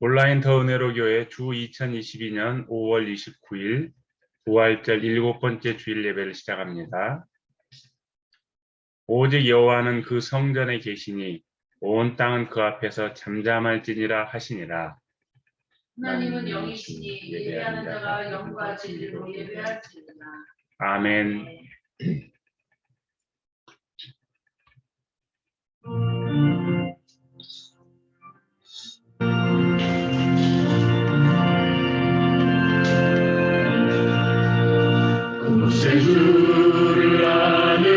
온라인 더 은혜로 교회 주 2022년 5월 29일 부활절 7번째 주일 예배를 시작합니다. 오직 여호와는 그 성전에 계시니 온 땅은 그 앞에서 잠잠할지니라 하시니라. 하나님은 영이시니 예배하는 자가 영과 진리로 예배할지니라. 아멘. 구세 주를 아는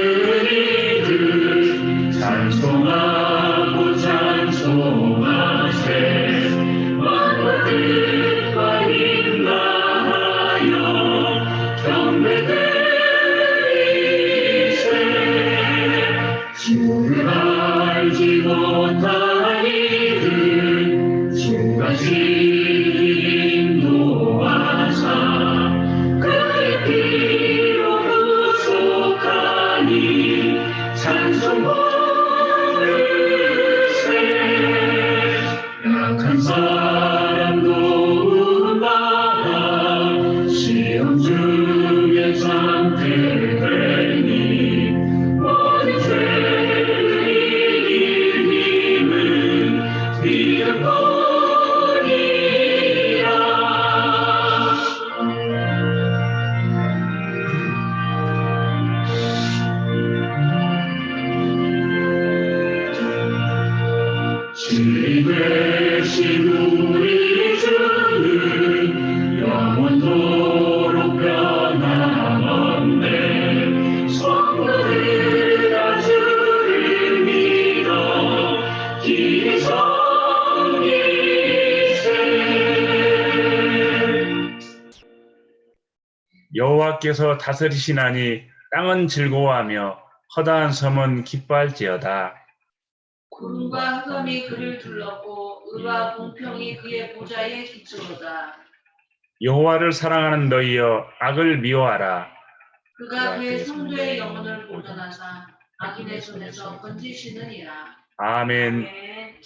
이들 찬송하고 찬송하세. 만물들과 인나하여 경배드리세. 주를 알지 못한 이들 주같이 인도하사 그의 피로 구속하니 찬송 부르세. 약한 사람도 나아 시험 중에 상태되니 모든 죄를 이길 힘은 믿음뿐이라. 진리 되신 우리 주는 영원토록 변함없네. 성도들 다 주를 믿어 길이 섬기세. 여호와께서 다스리시나니 땅은 즐거워하며 허다한 섬은 기뻐할지어다. 구름과 흑암이 그를 둘렀고 의와 공평이 그의 보좌에 기초로다. 여호와를 사랑하는 너희여 악을 미워하라. 그가 그의 성도의 영혼을 보존하사 악인의 손에서 건지시느니라. 아멘. 아멘.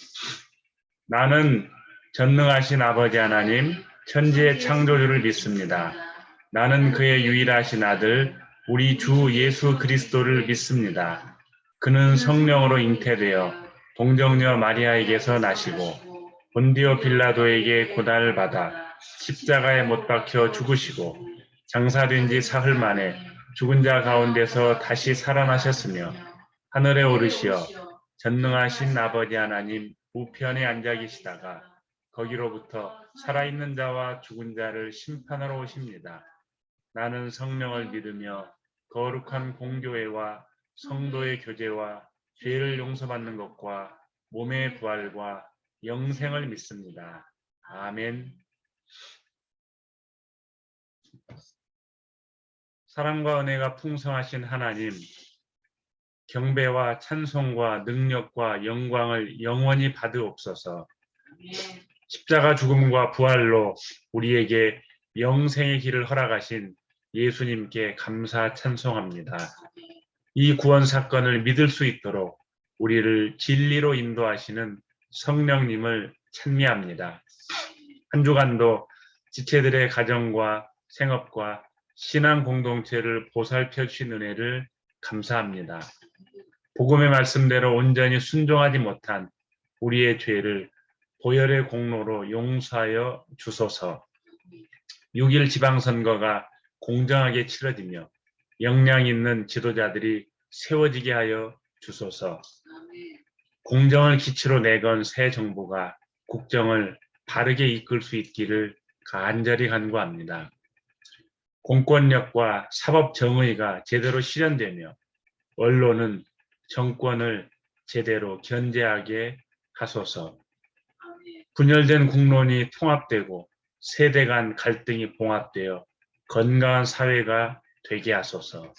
나는 전능하신 아버지 하나님 천지의 창조주를 믿습니다. 나는 그의 유일하신 아들 우리 주 예수 그리스도를 믿습니다. 그는 성령으로 잉태되어 동정녀 마리아에게서 나시고 본디오 빌라도에게 고난을 받아 십자가에 못 박혀 죽으시고 장사된 지 사흘 만에 죽은 자 가운데서 다시 살아나셨으며 하늘에 오르시어 전능하신 아버지 하나님 우편에 앉아 계시다가 거기로부터 살아있는 자와 죽은 자를 심판하러 오십니다. 나는 성령을 믿으며 거룩한 공교회와 성도의 교제와 죄를 용서받는 것과 몸의 부활과 영생을 믿습니다. 아멘. 사랑과 은혜가 풍성하신 하나님, 경배와 찬송과 능력과 영광을 영원히 받으옵소서. 십자가 죽음과 부활로 우리에게 영생의 길을 허락하신 예수님께 감사 찬송합니다. 이 구원 사건을 믿을 수 있도록 우리를 진리로 인도하시는 성령님을 찬미합니다. 한 주간도 지체들의 가정과 생업과 신앙 공동체를 보살펴 주신 은혜를 감사합니다. 복음의 말씀대로 온전히 순종하지 못한 우리의 죄를 보혈의 공로로 용서하여 주소서. 6.1 지방선거가 공정하게 치러지며 역량 있는 지도자들이 세워지게 하여 주소서. 공정을 기치로 내건 새 정부가 국정을 바르게 이끌 수 있기를 간절히 간구합니다. 공권력과 사법 정의가 제대로 실현되며 언론은 정권을 제대로 견제하게 하소서. 분열된 국론이 통합되고 세대 간 갈등이 봉합되어 건강한 사회가 되게 하소서.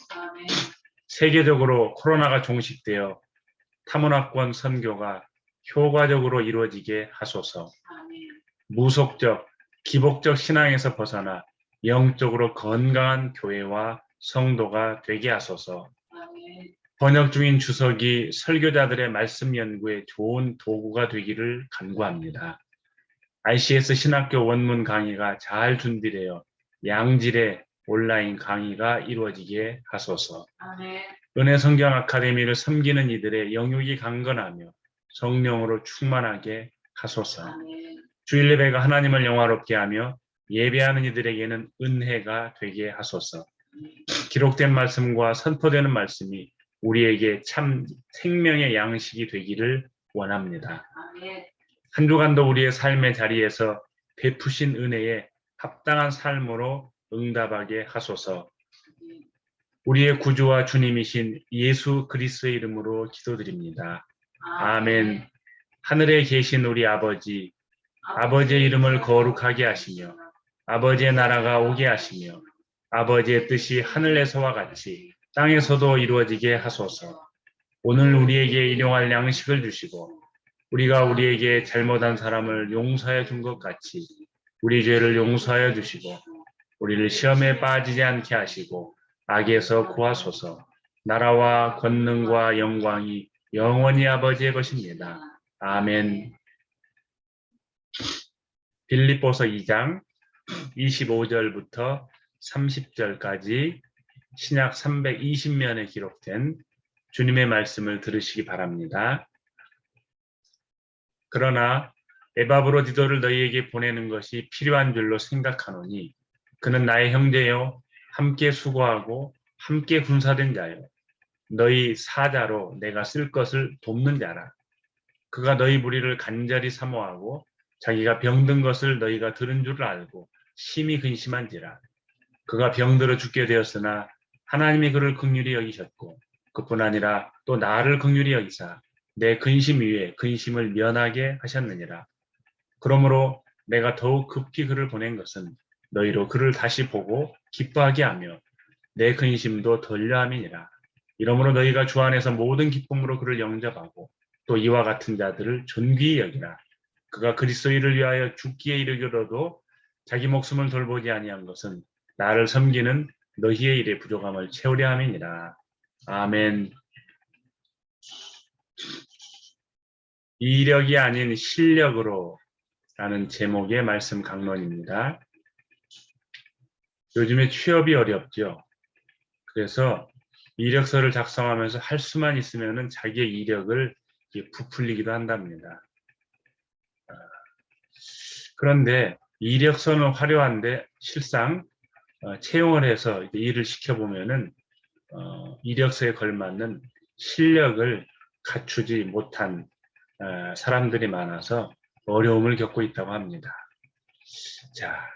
세계적으로 코로나가 종식되어 타문화권 선교가 효과적으로 이루어지게 하소서. 무속적, 기복적 신앙에서 벗어나 영적으로 건강한 교회와 성도가 되게 하소서. 번역 중인 주석이 설교자들의 말씀 연구에 좋은 도구가 되기를 간구합니다. ICS 신학교 원문 강의가 잘 준비되어 양질의 온라인 강의가 이루어지게 하소서. 아멘. 은혜 성경 아카데미를 섬기는 이들의 영육이 강건하며 성령으로 충만하게 하소서. 아멘. 주일 예배가 하나님을 영화롭게 하며 예배하는 이들에게는 은혜가 되게 하소서. 기록된 말씀과 선포되는 말씀이 우리에게 참 생명의 양식이 되기를 원합니다. 아멘. 한 주간도 우리의 삶의 자리에서 베푸신 은혜에 합당한 삶으로 응답하게 하소서. 우리의 구주와 주님이신 예수 그리스도의 이름으로 기도드립니다. 아멘. 하늘에 계신 우리 아버지, 아버지의 이름을 거룩하게 하시며 아버지의 나라가 오게 하시며 아버지의 뜻이 하늘에서와 같이 땅에서도 이루어지게 하소서. 오늘 우리에게 일용할 양식을 주시고 우리가 우리에게 잘못한 사람을 용서해 준 것 같이 우리 죄를 용서하여 주시고 우리를 시험에 빠지지 않게 하시고 악에서 구하소서. 나라와 권능과 영광이 영원히 아버지의 것입니다. 아멘. 빌립보서 2장 25절부터 30절까지 신약 320면에 기록된 주님의 말씀을 들으시기 바랍니다. 그러나 에바브로디도를 너희에게 보내는 것이 필요한 줄로 생각하노니 그는 나의 형제요 함께 수고하고 함께 군사된 자요 너희 사자로 내가 쓸 것을 돕는 자라. 그가 너희 무리를 간절히 사모하고 자기가 병든 것을 너희가 들은 줄 알고 심히 근심한지라. 그가 병들어 죽게 되었으나 하나님이 그를 긍휼히 여기셨고 그뿐 아니라 또 나를 긍휼히 여기사 내 근심 위에 근심을 면하게 하셨느니라. 그러므로 내가 더욱 급히 그를 보낸 것은 너희로 그를 다시 보고 기뻐하게 하며 내 근심도 덜려함이니라. 이러므로 너희가 주 안에서 모든 기쁨으로 그를 영접하고 또 이와 같은 자들을 존귀히 여기라. 그가 그리스도를 위하여 죽기에 이르기로도 자기 목숨을 돌보지 아니한 것은 나를 섬기는 너희의 일의 부족함을 채우려 함이니라. 아멘. 이력이 아닌 실력으로 라는 제목의 말씀 강론입니다. 요즘에 취업이 어렵죠. 그래서 이력서를 작성하면서 할 수만 있으면 자기의 이력을 부풀리기도 한답니다. 그런데 이력서는 화려한데 실상 채용을 해서 일을 시켜보면은 이력서에 걸맞는 실력을 갖추지 못한 사람들이 많아서 어려움을 겪고 있다고 합니다. 자,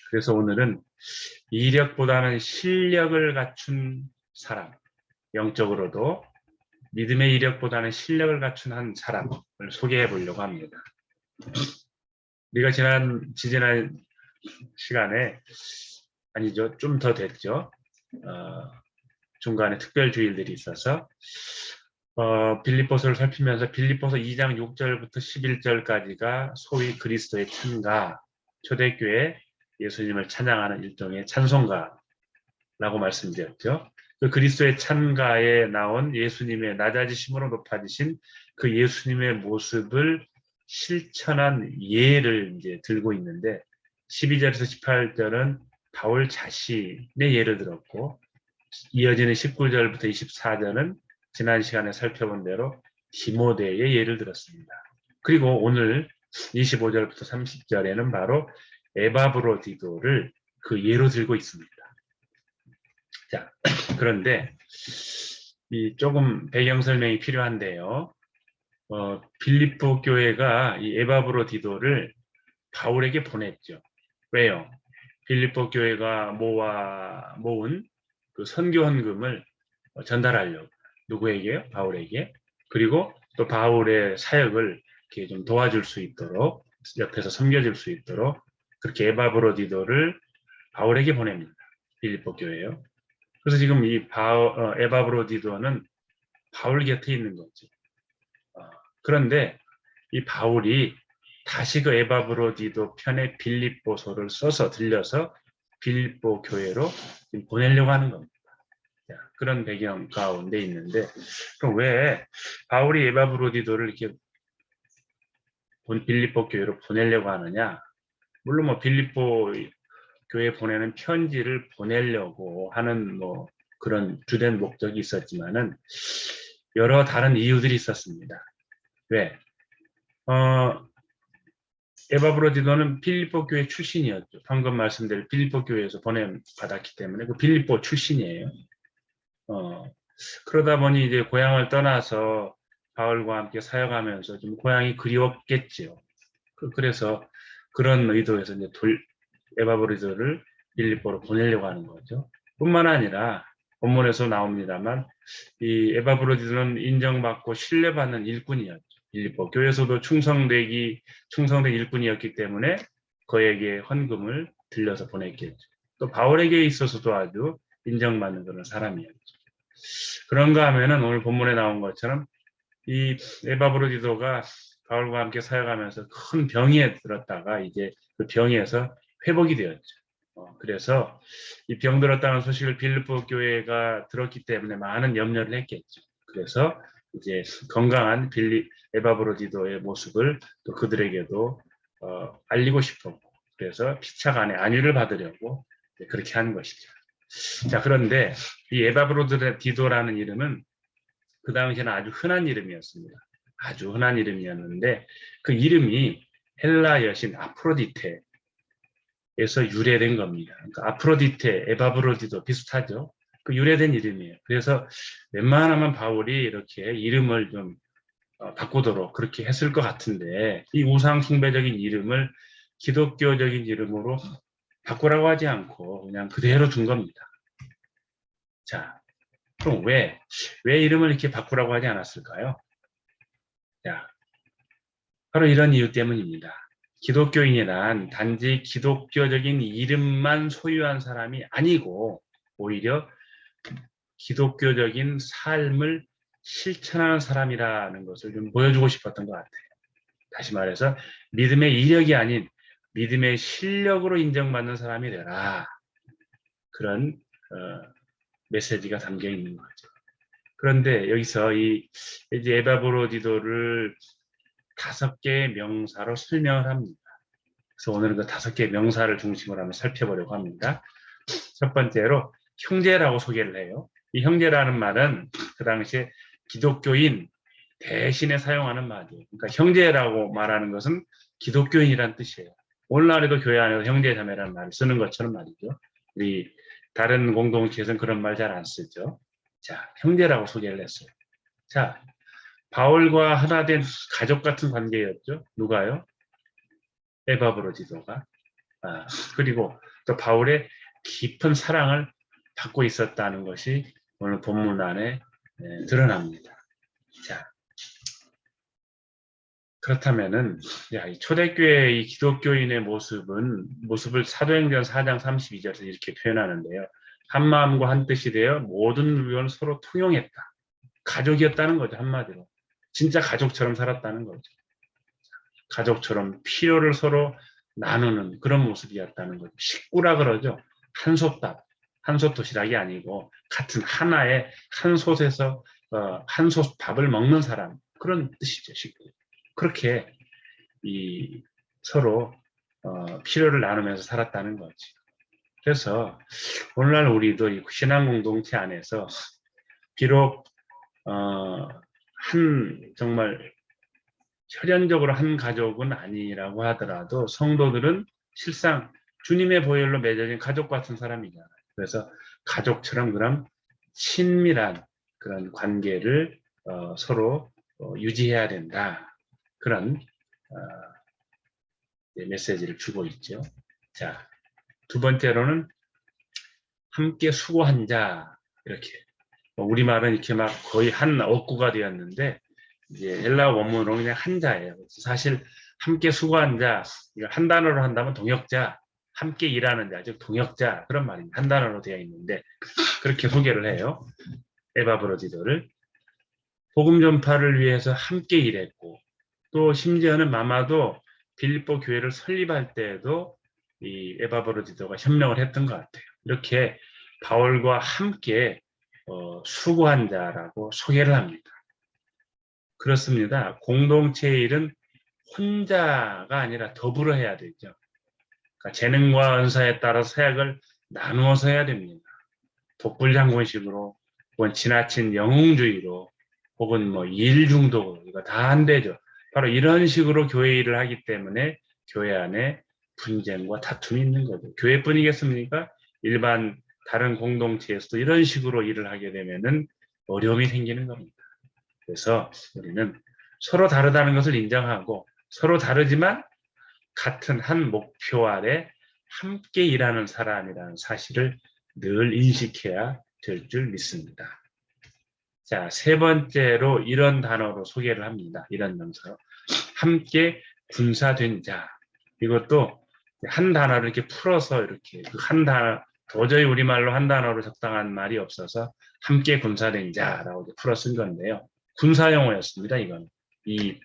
그래서 오늘은 이력보다는 실력을 갖춘 사람, 영적으로도 믿음의 이력보다는 실력을 갖춘 한 사람을 소개해 보려고 합니다. 우리가 지난 시간에 아니죠, 좀 더 됐죠. 중간에 특별 주일들이 있어서 빌립보서를 살피면서 빌립보서 2장 6절부터 11절까지가 소위 그리스도의 찬가, 초대교회 예수님을 찬양하는 일종의 찬송가라고 말씀드렸죠. 그 그리스도의 찬가에 나온 예수님의 낮아지심으로 높아지신 그 예수님의 모습을 실천한 예를 이제 들고 있는데 12절에서 18절은 바울 자신의 예를 들었고 이어지는 19절부터 24절은 지난 시간에 살펴본 대로 디모데의 예를 들었습니다. 그리고 오늘 25절부터 30절에는 바로 에바브로디도를 그 예로 들고 있습니다. 자, 그런데 이 조금 배경 설명이 필요한데요. 빌립보 교회가 이 에바브로디도를 바울에게 보냈죠. 왜요? 빌립보 교회가 모은 그 선교 헌금을 전달하려고. 누구에게요? 바울에게. 그리고 또 바울의 사역을 이렇게 좀 도와줄 수 있도록, 옆에서 섬겨줄 수 있도록 그렇게 에바브로디도를 바울에게 보냅니다. 빌립보 교회요. 그래서 지금 이 에바브로디도는 바울 곁에 있는 거죠. 그런데 이 바울이 다시 그 에바브로디도 편에 빌립보서를 써서 들려서 빌립보 교회로 보내려고 하는 겁니다. 그런 배경 가운데 있는데, 그럼 왜 바울이 에바브로디도를 이렇게 빌립보 교회로 보내려고 하느냐? 물론 뭐 빌립보 교회 보내는 편지를 보내려고 하는 뭐 그런 주된 목적이 있었지만은 여러 다른 이유들이 있었습니다. 왜? 에바브로디도는 빌립보 교회 출신이었죠. 방금 말씀드린 빌립보 교회에서 보냄받았기 때문에 그 빌립보 출신이에요. 그러다 보니 이제 고향을 떠나서 바울과 함께 사역하면서 좀 고향이 그리웠겠지요. 그래서 그런 의도에서 이제 에바브로디도를 빌립보로 보내려고 하는 거죠. 뿐만 아니라 본문에서 나옵니다만 이 에바브로디도는 인정받고 신뢰받는 일꾼이었죠. 빌립보 교회에서도 충성된 일꾼이었기 때문에 그에게 헌금을 들려서 보냈겠죠. 또 바울에게 있어서도 아주 인정받는 그런 사람이었죠. 그런가 하면은 오늘 본문에 나온 것처럼 이 에바브로디도가 바울과 함께 사역하면서 큰 병에 들었다가 이제 그 병에서 회복이 되었죠. 그래서 이 병 들었다는 소식을 빌립보 교회가 들었기 때문에 많은 염려를 했겠죠. 그래서 이제 건강한 에바브로디도의 모습을 또 그들에게도 알리고 싶었고, 그래서 피차 간의 안위를 받으려고 그렇게 한 것이죠. 자, 그런데 이 에바브로디도라는 이름은 그 당시에는 아주 흔한 이름이었습니다. 아주 흔한 이름이었는데 그 이름이 헬라 여신 아프로디테에서 유래된 겁니다. 그러니까 아프로디테, 에바브로디도 비슷하죠. 그 유래된 이름이에요. 그래서 웬만하면 바울이 이렇게 이름을 좀 바꾸도록 그렇게 했을 것 같은데 이 우상 숭배적인 이름을 기독교적인 이름으로 바꾸라고 하지 않고 그냥 그대로 둔 겁니다. 자, 그럼 왜 이름을 이렇게 바꾸라고 하지 않았을까요? 자, 바로 이런 이유 때문입니다. 기독교인이란 단지 기독교적인 이름만 소유한 사람이 아니고 오히려 기독교적인 삶을 실천하는 사람이라는 것을 좀 보여주고 싶었던 것 같아요. 다시 말해서 믿음의 이력이 아닌 믿음의 실력으로 인정받는 사람이 되라. 그런 메시지가 담겨 있는 거죠. 그런데 여기서 이제 에바브로디도를 5개의 명사로 설명을 합니다. 그래서 오늘은 그 5개의 명사를 중심으로 한번 살펴보려고 합니다. 첫 번째로 형제라고 소개를 해요. 이 형제라는 말은 그 당시에 기독교인 대신에 사용하는 말이에요. 그러니까 형제라고 말하는 것은 기독교인이란 뜻이에요. 오늘날에도 교회 안에서 형제 자매라는 말을 쓰는 것처럼 말이죠. 우리 다른 공동체에서는 그런 말 잘 안 쓰죠. 자, 형제라고 소개를 했어요. 자, 바울과 하나 된 가족 같은 관계였죠. 누가요? 에바브로디도가. 그리고 또 바울의 깊은 사랑을 받고 있었다는 것이 오늘 본문 안에 드러납니다. 자, 그렇다면은 이 초대교회의 이 기독교인의 모습을 사도행전 4장 32절에서 이렇게 표현하는데요. 한 마음과 한 뜻이 되어 모든 물건을 서로 통용했다. 가족이었다는 거죠, 한마디로. 진짜 가족처럼 살았다는 거죠. 가족처럼 필요를 서로 나누는 그런 모습이었다는 거죠. 식구라 그러죠. 한솥밥, 한솥 도시락이 아니고 같은 하나의 한 솥에서 한 솥 밥을 먹는 사람, 그런 뜻이죠, 식구. 그렇게 서로 필요를 나누면서 살았다는 거지. 그래서 오늘날 우리도 이 신앙 공동체 안에서 비록 정말 혈연적으로 한 가족은 아니라고 하더라도 성도들은 실상 주님의 보혈로 맺어진 가족 같은 사람이잖아요. 그래서 가족처럼 그런 친밀한 그런 관계를 서로 유지해야 된다. 그런 메시지를 주고 있죠. 자, 두 번째로는 함께 수고한 자, 이렇게 우리말은 이렇게 막 거의 한 어구가 되었는데 이제 헬라 원문으로 그냥 한 자예요. 사실 함께 수고한 자, 이걸 한 단어로 한다면 동역자, 함께 일하는 자, 즉 동역자, 그런 말입니다. 한 단어로 되어 있는데 그렇게 소개를 해요. 에바브로디도를 복음 전파를 위해서 함께 일했고, 또 심지어는 아마도 빌립보 교회를 설립할 때에도 이 에바브로디도가 협력을 했던 것 같아요. 이렇게 바울과 함께 수고한 자라고 소개를 합니다. 그렇습니다. 공동체의 일은 혼자가 아니라 더불어 해야 되죠. 그러니까 재능과 은사에 따라 사역을 나누어서 해야 됩니다. 독불장군식으로 혹은 지나친 영웅주의로 혹은 뭐 일중독으로 이거 다 안 되죠. 바로 이런 식으로 교회 일을 하기 때문에 교회 안에 분쟁과 다툼이 있는 거죠. 교회뿐이겠습니까? 일반 다른 공동체에서도 이런 식으로 일을 하게 되면은 어려움이 생기는 겁니다. 그래서 우리는 서로 다르다는 것을 인정하고 서로 다르지만 같은 한 목표 아래 함께 일하는 사람이라는 사실을 늘 인식해야 될 줄 믿습니다. 자, 세 번째로 이런 단어로 소개를 합니다. 이런 명사로. 함께 군사된 자. 이것도 한 단어를 이렇게 풀어서 이렇게 한 단어, 도저히 우리말로 한 단어로 적당한 말이 없어서 함께 군사된 자라고 풀어 쓴 건데요. 군사용어였습니다. 이건. 이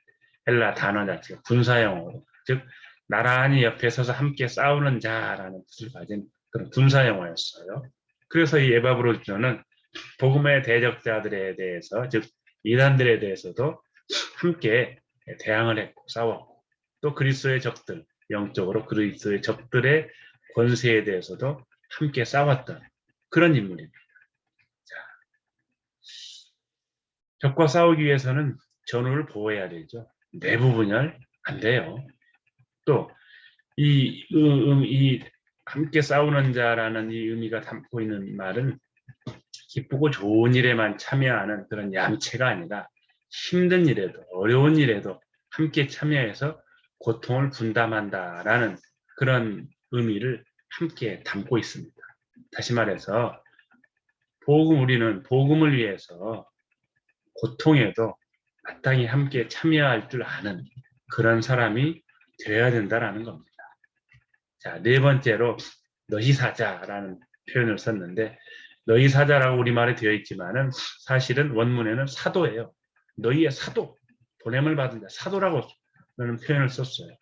헬라 단어 자체가 군사용어로. 즉, 나란히 옆에 서서 함께 싸우는 자라는 뜻을 가진 그런 군사용어였어요. 그래서 이 에바브로디도는 복음의 대적자들에 대해서, 즉 이단들에 대해서도 함께 대항을 했고 싸웠고, 또 그리스도의 적들, 영적으로 그리스도의 적들의 권세에 대해서도 함께 싸웠던 그런 인물입니다. 자, 적과 싸우기 위해서는 전우를 보호해야 되죠. 내부 분열 안 돼요. 또 이 함께 싸우는 자라는 이 의미가 담고 있는 말은 기쁘고 좋은 일에만 참여하는 그런 얌체가 아니라 힘든 일에도 어려운 일에도 함께 참여해서 고통을 분담한다라는 그런 의미를 함께 담고 있습니다. 다시 말해서 우리는 복음을 위해서 고통에도 마땅히 함께 참여할 줄 아는 그런 사람이 되어야 된다라는 겁니다. 자, 네 번째로 너희 사자라는 표현을 썼는데, 너희 사자라고 우리말에 되어 있지만은 사실은 원문에는 사도예요. 너희의 사도, 보냄을 받은 자, 사도라고 라는 표현을 썼어요.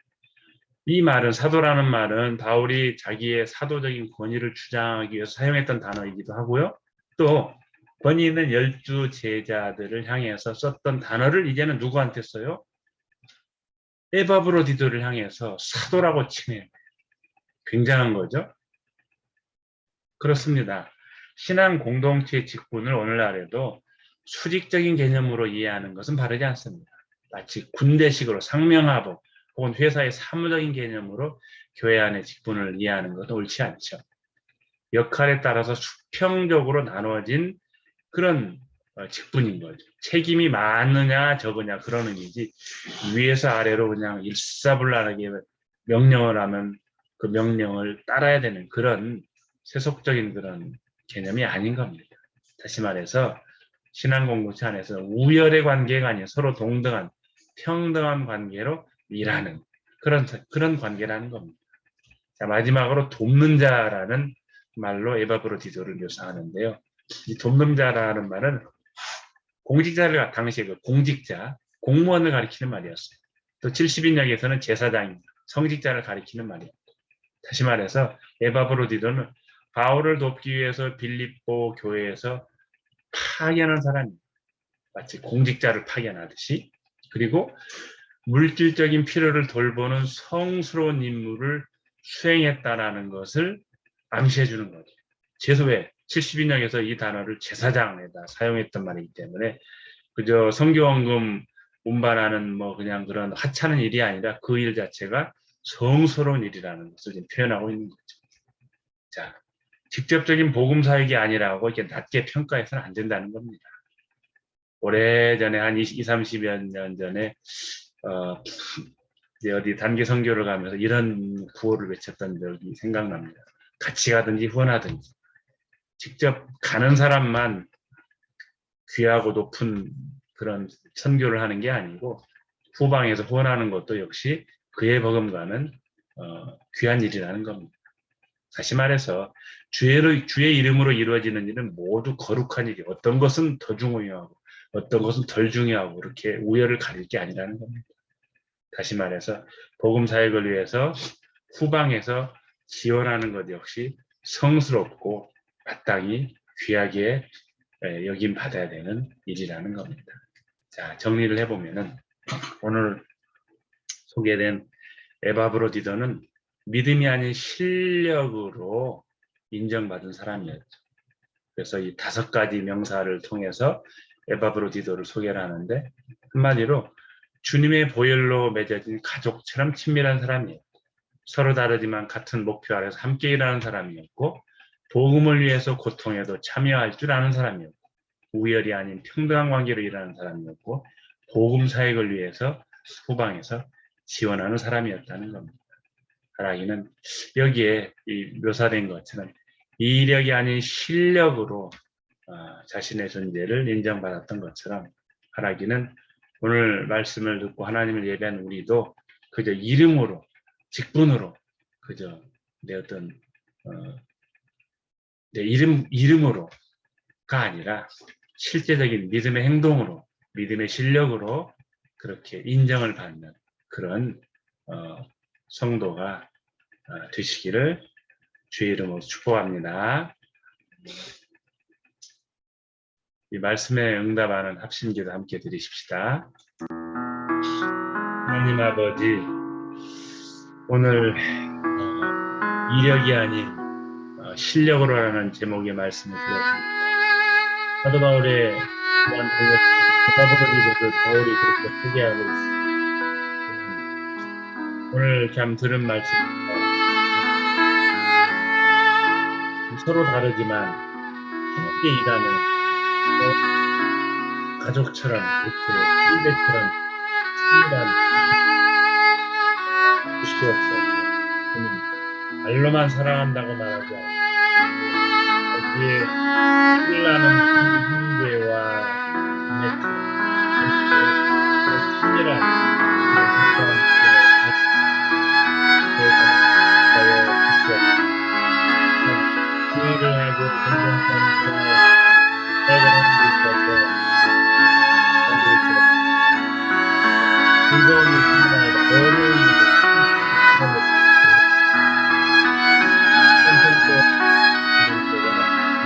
이 말은, 사도라는 말은 바울이 자기의 사도적인 권위를 주장하기 위해서 사용했던 단어이기도 하고요. 또 권위 있는 12 제자들을 향해서 썼던 단어를 이제는 누구한테 써요? 에바브로디도를 향해서 사도라고 칭해요. 굉장한 거죠. 그렇습니다. 신앙 공동체의 직분을 오늘날에도 수직적인 개념으로 이해하는 것은 바르지 않습니다. 마치 군대식으로 상명하복 혹은 회사의 사무적인 개념으로 교회 안의 직분을 이해하는 것은 옳지 않죠. 역할에 따라서 수평적으로 나누어진 그런 직분인 거죠. 책임이 많으냐 적으냐 그런 의미지, 위에서 아래로 그냥 일사불란하게 명령을 하면 그 명령을 따라야 되는 그런 세속적인 그런 개념이 아닌 겁니다. 다시 말해서 신앙 공동체 안에서 우열의 관계가 아닌 서로 동등한 평등한 관계로 일하는 그런 관계라는 겁니다. 자, 마지막으로 돕는 자라는 말로 에바브로디도를 묘사하는데요. 이 돕는 자라는 말은 공직자를, 당시에 그 공직자, 공무원을 가리키는 말이었어요. 또 70인역에서는 제사장, 성직자를 가리키는 말이었고, 다시 말해서 에바브로디도는 바울을 돕기 위해서 빌립보 교회에서 파견한 사람입니다. 마치 공직자를 파견하듯이. 그리고 물질적인 필요를 돌보는 성스러운 임무를 수행했다라는 것을 암시해 주는 거죠. 제소회 70인역에서 이 단어를 제사장에다 사용했던 말이기 때문에 그저 성교원금 운반하는 뭐 그냥 그런 하찮은 일이 아니라 그 일 자체가 성스러운 일이라는 것을 지금 표현하고 있는 거죠. 자, 직접적인 복음 사역이 아니라고 이렇게 낮게 평가해서는 안 된다는 겁니다. 오래전에 한 20, 30여 년 전에 어디 단기 선교를 가면서 이런 구호를 외쳤던 적이 생각납니다. 같이 가든지 후원하든지. 직접 가는 사람만 귀하고 높은 그런 선교를 하는 게 아니고 후방에서 후원하는 것도 역시 그에 버금가는 귀한 일이라는 겁니다. 다시 말해서 주의 이름으로 이루어지는 일은 모두 거룩한 일이, 어떤 것은 더 중요하고 어떤 것은 덜 중요하고 이렇게 우열을 가릴 게 아니라는 겁니다. 다시 말해서 복음 사역을 위해서 후방에서 지원하는 것 역시 성스럽고 마땅히 귀하게 여김 받아야 되는 일이라는 겁니다. 자, 정리를 해보면은 오늘 소개된 에바브로디도는 믿음이 아닌 실력으로 인정받은 사람이었죠. 그래서 이 5가지 명사를 통해서 에바브로디도를 소개를 하는데 한마디로 주님의 보혈로 맺어진 가족처럼 친밀한 사람이었고 서로 다르지만 같은 목표 아래서 함께 일하는 사람이었고 복음을 위해서 고통에도 참여할 줄 아는 사람이었고 우열이 아닌 평등한 관계로 일하는 사람이었고 복음 사역을 위해서 후방에서 지원하는 사람이었다는 겁니다. 하락이는 여기에 이 묘사된 것처럼 이력이 아닌 실력으로 자신의 존재를 인정받았던 것처럼 하락이는 오늘 말씀을 듣고 하나님을 예배한 우리도 그저 이름으로 직분으로 그저 내 어떤 내 이름으로가 아니라 실제적인 믿음의 행동으로 믿음의 실력으로 그렇게 인정을 받는 그런 성도가 되시기를 주의 이름으로 축복합니다. 이 말씀에 응답하는 합심기도 함께 드리십시다. 하나님 아버지, 오늘 이력이 아닌 실력으로라는 제목의 말씀을 드렸습니다. 사도 바울의 또한 에바브로디도를 바울이 그렇게 소개하고 있습니다. 오늘 참 들은 말씀입니다. 서로 다르지만 함께 일하는 가족처럼 이렇게 형제처럼 친밀한 주시옵소서. 말로만 사랑한다고 말하지 않고 거기에 신나는 형제와 자매처럼 친밀한 주의를 하고 공동체에서 해결하는 데 있어서 즐거운 일뿐만 아니라 어려운 일을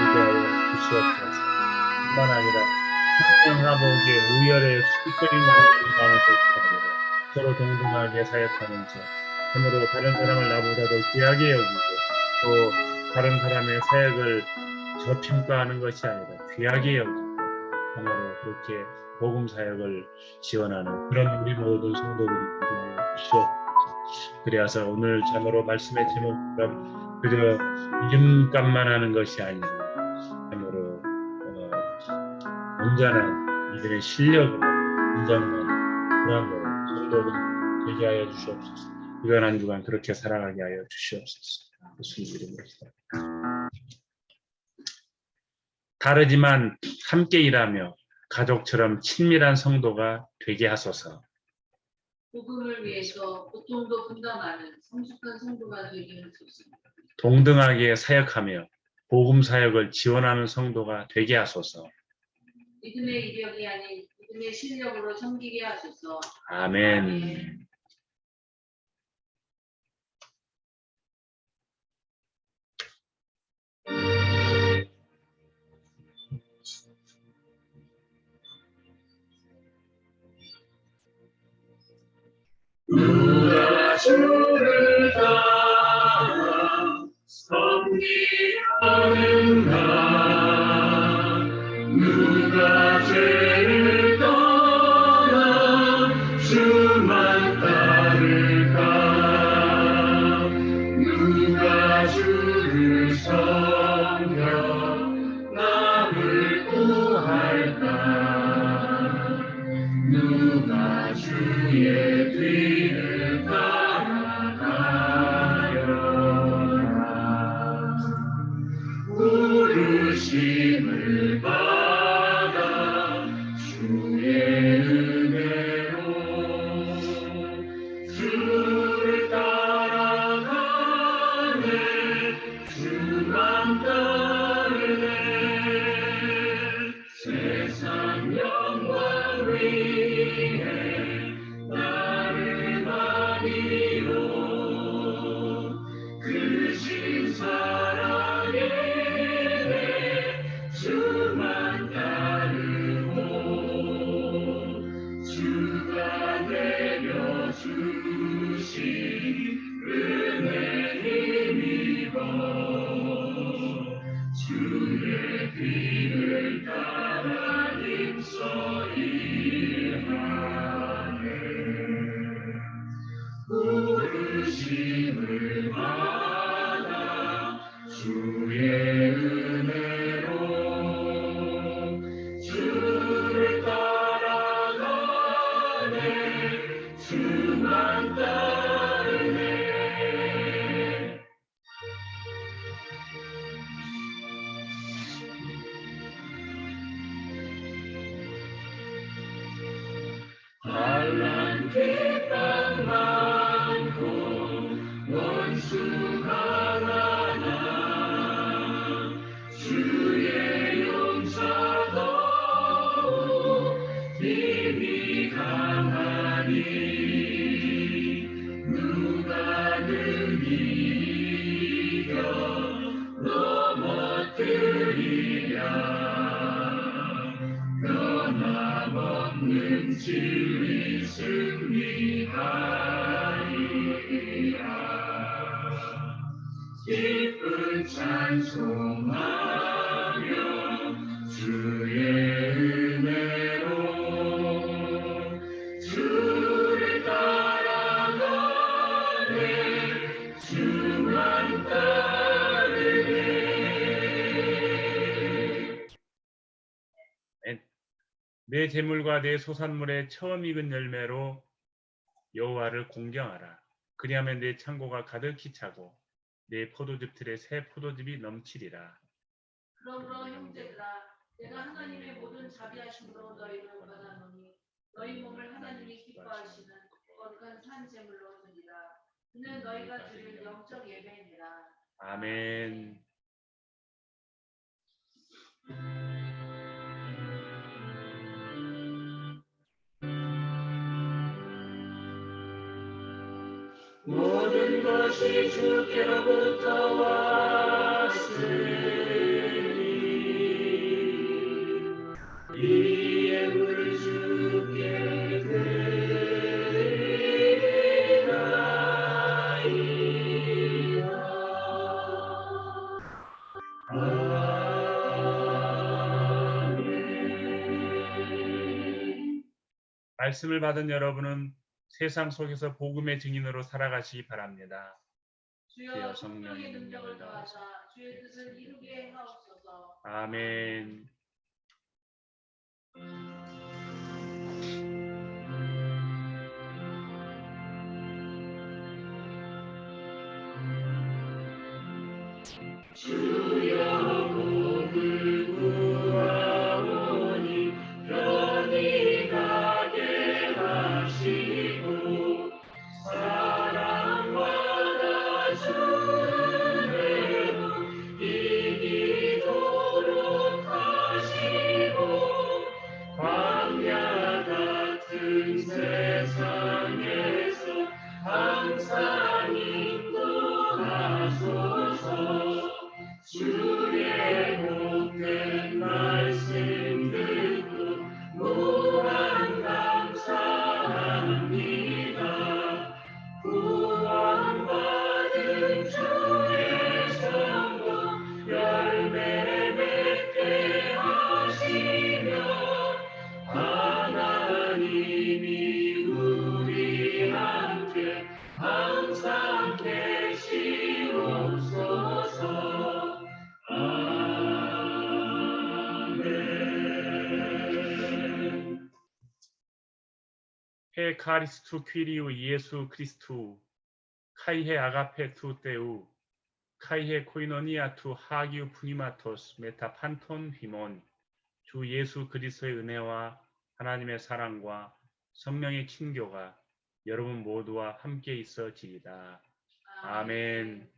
유지하여 주시옵소서. 뿐만 아니라 상생하복의 우열의 수직적인 나라를 것이 아니라 서로 동등하게 사역하면서 참으로 다른 사람을 나보다 더 귀하게 여기고 또 다른 사람의 사역을 저평가하는 것이 아니라 귀하게 여기고 참으로 그렇게 복음 사역을 지원하는 그런 우리 모든 성도들이 되어 주시옵소서. 그래서 오늘 참으로 말씀의 제목처럼 그저 이름값만 하는 것이 아니라 참으로 온전한 이들의 실력으로 인정받는 그런 성도들이 되게 하여 주시옵소서. 이번 한 주간 그렇게 살아가게 하여 주시옵소서. 예수님 이름으로 기도합니다. 다르지만 함께 일하며 가족처럼 친밀한 성도가 되게 하소서. 복음을 위해서 고통도 분담하는 성숙한 성도가 되게 하소서. 동등하게 사역하며 복음 사역을 지원하는 성도가 되게 하소서. 믿음의 이력이 아닌 믿음의 실력으로 섬기게 하소서. 아멘. 누가 주를 따라 섬기려는가 누가 죄를 떠나 주만 따를까 누가 주를 섬겨 남을 구할까 누가 주의 뒤를 따라갈까 주의 길을 따라 힘써 일하네. 부르심을 받아 주의 은혜로 주를 따라가네. 주만 따르네. 환난 핍박 많고 원수가 많아 주의 용서도 힘이 강하니 누가 능히 이겨 넘어뜨리랴. 변함없는 진리 승리하리라. 기쁜 찬송하며 주의 은혜로 주를 따라가네. 주만 따르네. 내 재물과 내 소산물의 처음 익은 열매로 여호와를 공경하라. 그리하면 내 창고가 가득히 차고 내 포도즙 틀에 새 포도즙이 넘치리라. 그러므로 형제들아, 내가 하나님의 모든 자비하심으로 너희를 권하노니 너희 몸을 하나님이 기뻐하시는 거룩한 산 제물로 드리라. 그는 너희가 드릴 영적 예배니라. 아멘. 모든 것이 주께로부터 왔으니 이 예물을 주께 드리나이다. 아멘. 말씀을 받은 여러분은 세상 속에서 복음의 증인으로 살아가시기 바랍니다. 주여 성령의 능력을 더하사 주의 뜻을 이루게 하옵소서. 아멘. 주여 복을 구하오니 편히 가게 하시고 사랑받아 주내로 이기도록 하시고 광야 같은 세상에서 항상 인도하소서. 주의 복된 말씀 듣고 무한 감사합니다. 구원받은 주의 성도 열매 맺게 하시며 하나님이 우리 함께 항상 계시옵소서. 헤 카리스투 퀴리우 예수 크리스투 카이헤 아가페 투 테우 카이헤 코이노니아 투 하기우 푸니마토스 메타 판톤 휘몬. 주 예수 그리스도의 은혜와 하나님의 사랑과 성령의 친교가 여러분 모두와 함께 있어지이다. 아멘.